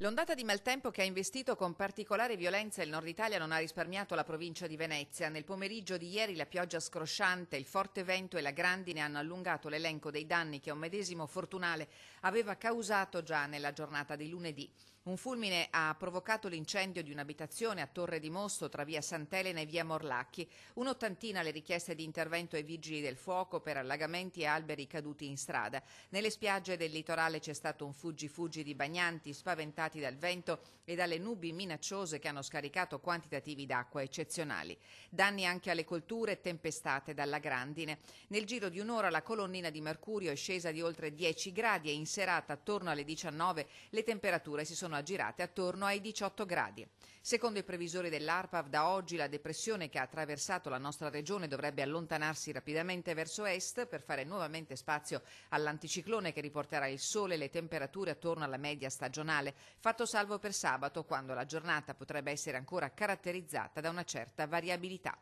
L'ondata di maltempo che ha investito con particolare violenza il nord Italia non ha risparmiato la provincia di Venezia. Nel pomeriggio di ieri la pioggia scrosciante, il forte vento e la grandine hanno allungato l'elenco dei danni che un medesimo fortunale aveva causato già nella giornata di lunedì. Un fulmine ha provocato l'incendio di un'abitazione a Torre di Mosto tra via Sant'Elena e via Morlacchi. Un'ottantina le richieste di intervento ai vigili del fuoco per allagamenti e alberi caduti in strada. Nelle spiagge del litorale c'è stato un fuggi-fuggi di bagnanti spaventati dal vento e dalle nubi minacciose che hanno scaricato quantitativi d'acqua eccezionali. Danni anche alle colture tempestate dalla grandine. Nel giro di un'ora la colonnina di mercurio è scesa di oltre 10 gradi e in serata attorno alle 19 le temperature si sono aggirate attorno ai 18 gradi. Secondo i previsori dell'ARPAV, da oggi la depressione che ha attraversato la nostra regione dovrebbe allontanarsi rapidamente verso est per fare nuovamente spazio all'anticiclone che riporterà il sole e le temperature attorno alla media stagionale, fatto salvo per sabato, quando la giornata potrebbe essere ancora caratterizzata da una certa variabilità.